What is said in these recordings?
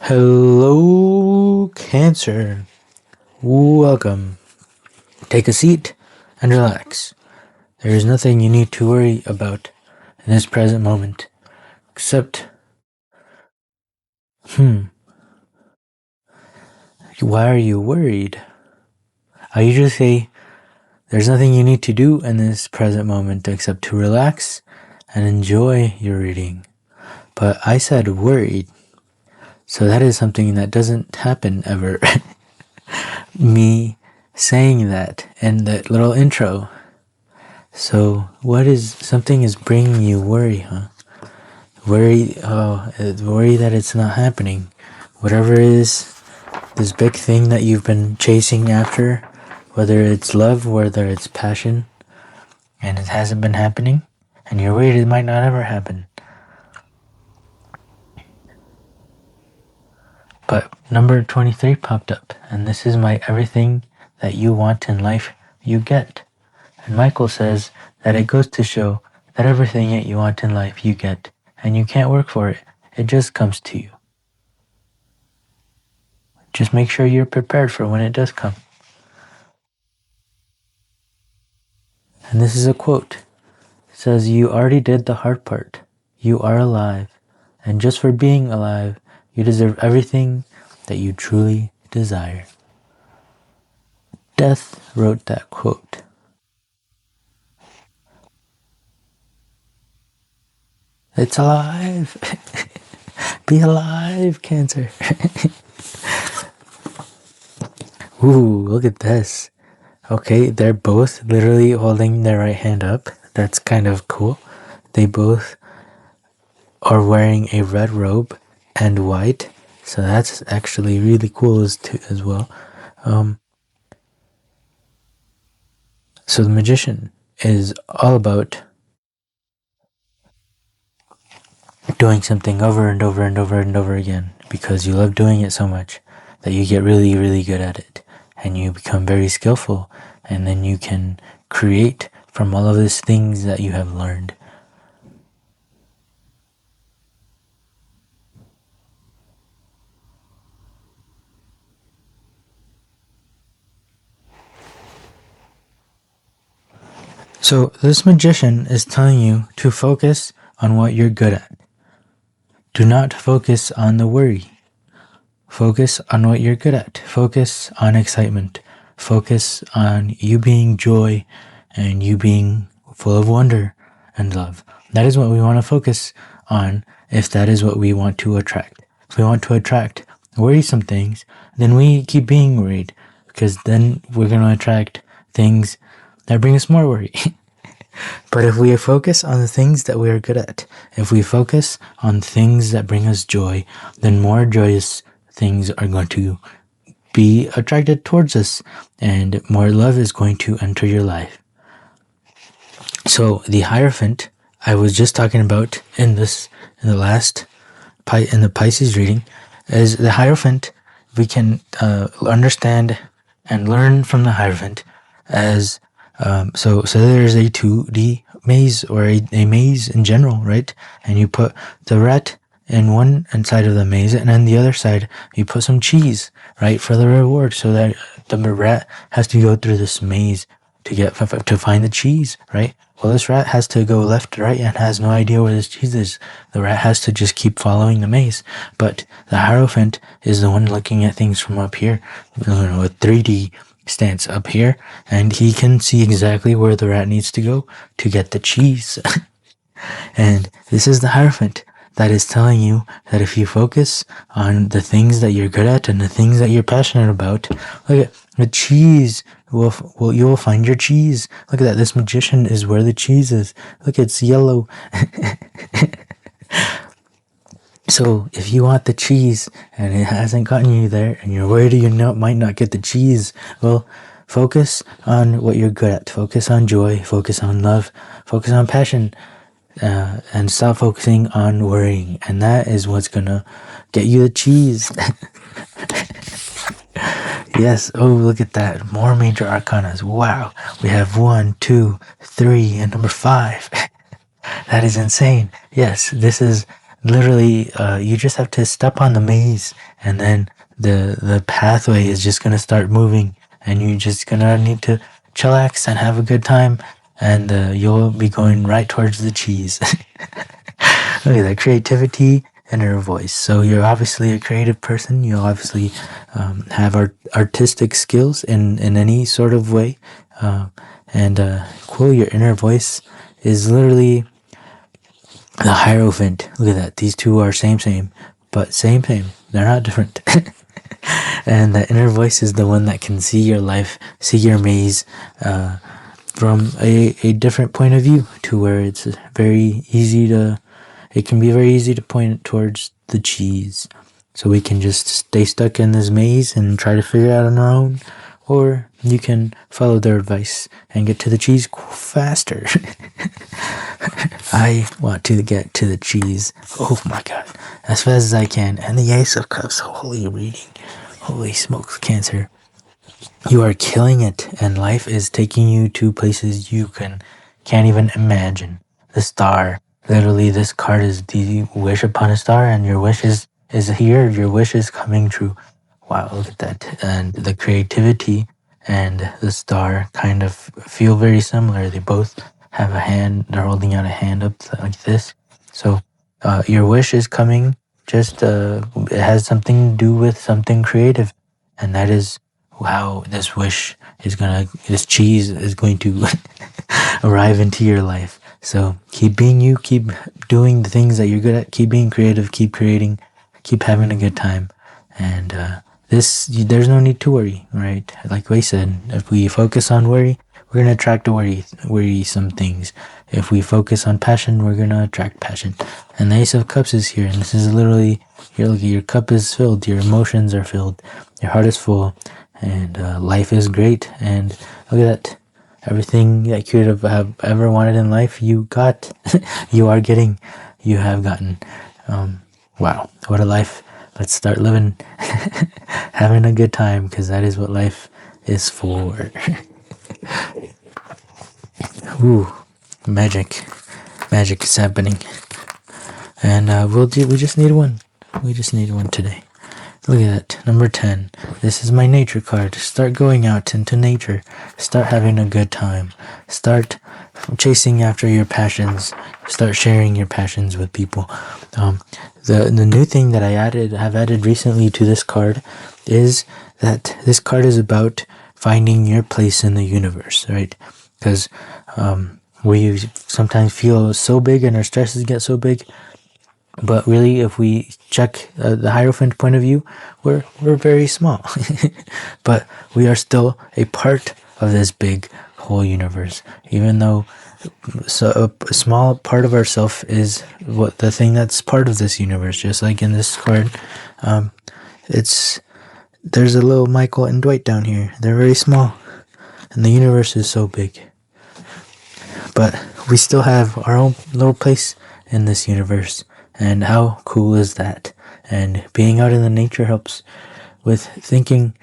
Hello, Cancer. Welcome. Take a seat and relax. There is nothing you need to worry about in this present moment, except, why are you worried? I usually say, there's nothing you need to do in this present moment except to relax and enjoy your reading. But I said worried, so that is something that doesn't happen ever. Me saying that in the little intro. So something is bringing you worry, huh? Worry that it's not happening. Whatever it is, this big thing that you've been chasing after, whether it's love, whether it's passion, and it hasn't been happening, and you're worried it might not ever happen. But number 23 popped up, and this is my everything that you want in life, you get. And Michael says that it goes to show that everything that you want in life you get, and you can't work for it. It just comes to you. Just make sure you're prepared for when it does come. And this is a quote. It says, "You already did the hard part. You are alive. And just for being alive, you deserve everything that you truly desire." Death wrote that quote. It's alive. Be alive, Cancer. Ooh, look at this. Okay, they're both literally holding their right hand up. That's kind of cool. They both are wearing a red robe and white. So that's actually really cool as well. So the magician is all about doing something over and over and over and over again because you love doing it so much that you get really, really good at it. And you become very skillful, and then you can create from all of these things that you have learned. So this magician is telling you to focus on what you're good at. Do not focus on the worry. Focus on what you're good at. Focus on excitement. Focus on you being joy and you being full of wonder and love. That is what we want to focus on if that is what we want to attract. If we want to attract worrisome things, then we keep being worried because then we're going to attract things that bring us more worry. But if we focus on the things that we are good at, if we focus on things that bring us joy, then more joyous things are going to be attracted towards us, and more love is going to enter your life. So the Hierophant I was just talking about in the Pisces reading is the Hierophant. We can understand and learn from the Hierophant as so there's a 2D maze or a maze in general, right? And you put the rat in one side of the maze, and on the other side you put some cheese, right, for the reward, so that the rat has to go through this maze to find the cheese, right? Well, this rat has to go left to right and has no idea where this cheese is. The rat has to just keep following the maze. But the Hierophant is the one looking at things from up here, with 3D stance up here, and he can see exactly where the rat needs to go to get the cheese. And this is the Hierophant that is telling you that if you focus on the things that you're good at and the things that you're passionate about, look at the cheese. You will find your cheese. Look at that. This magician is where the cheese is. Look, it's yellow. So if you want the cheese and it hasn't gotten you there and you're worried you might not get the cheese, well, focus on what you're good at. Focus on joy. Focus on love. Focus on passion. And stop focusing on worrying. And that is what's going to get you the cheese. Yes. Oh, look at that. More major arcanas. Wow. We have 1, 2, 3, and number 5. That is insane. Yes, this is literally, you just have to step on the maze, and then the pathway is just gonna start moving, and you're just gonna need to chillax and have a good time, and you'll be going right towards the cheese. Look at that creativity and her voice. So you're obviously a creative person. You obviously have artistic skills in any sort of way. Cool, your inner voice is literally the Hierophant. Look at that. These two are same, but same. They're not different. And the inner voice is the one that can see your life, see your maze from a different point of view, to where it's very easy to, it can be very easy to point it towards the cheese. So we can just stay stuck in this maze and try to figure it out on our own, or you can follow their advice and get to the cheese faster. I want to get to the cheese. Oh my god. As fast as I can. And the Ace of Cups. Holy reading. Holy smokes, Cancer. You are killing it, and life is taking you to places you can't even imagine. The Star. Literally, this card is the wish upon a star, and your wish is here. Your wish is coming true. Wow, look at that. And the creativity and the Star kind of feel very similar. They both have a hand. They're holding out a hand up like this. So your wish is coming. Just it has something to do with something creative, and that is how this this cheese is going to arrive into your life. So keep being you, keep doing the things that you're good at, keep being creative, keep creating, keep having a good time. And there's no need to worry, right? Like we said, if we focus on worry, we're going to attract worrisome things. If we focus on passion, we're going to attract passion. And the Ace of Cups is here, and this is literally, your cup is filled, your emotions are filled, your heart is full, and life is great. And look at that. Everything that you could have ever wanted in life, you got. You have gotten. Wow, what a life. Let's start living, having a good time, because that is what life is for. Ooh, magic is happening. And we just need one. We just need one today. Look at that, number 10. This is my nature card. Start going out into nature. Start having a good time. Start chasing after your passions. Start sharing your passions with people. The new thing that I have added recently to this card is that this card is about finding your place in the universe, right? Because we sometimes feel so big and our stresses get so big. But really, if we check the Hierophant point of view, we're very small. But we are still a part of this big whole universe. Even though a small part of ourself is the thing that's part of this universe. Just like in this card, there's a little Michael and Dwight down here. They're very small, and the universe is so big. But we still have our own little place in this universe. And how cool is that? And being out in the nature helps with thinking,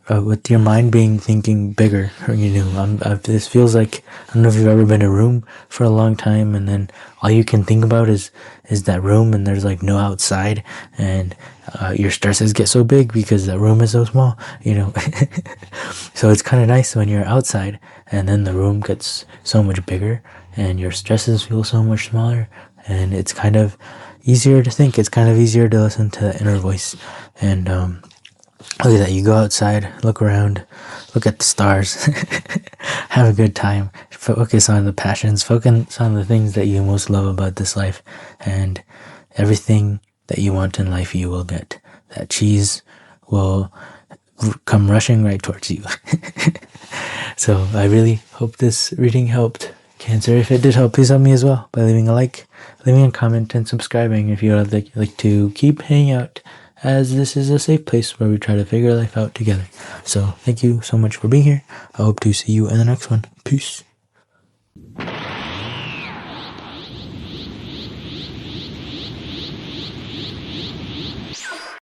with your mind thinking bigger. This feels like, I don't know if you've ever been in a room for a long time, and then all you can think about is that room, and there's like no outside, and your stresses get so big because that room is so small, So it's kind of nice when you're outside, and then the room gets so much bigger, and your stresses feel so much smaller, and it's kind of easier to think. It's kind of easier to listen to the inner voice. And look at that. You go outside, look around, look at the stars, have a good time, focus on the passions, focus on the things that you most love about this life, and everything that you want in life you will get. That cheese will come rushing right towards you. So I really hope this reading helped, Cancer. If it did help, please help me as well by leaving a like, leaving a comment, and subscribing if you would like to keep hanging out, as this is a safe place where we try to figure life out together. So thank you so much for being here. I hope to see you in the next one. Peace.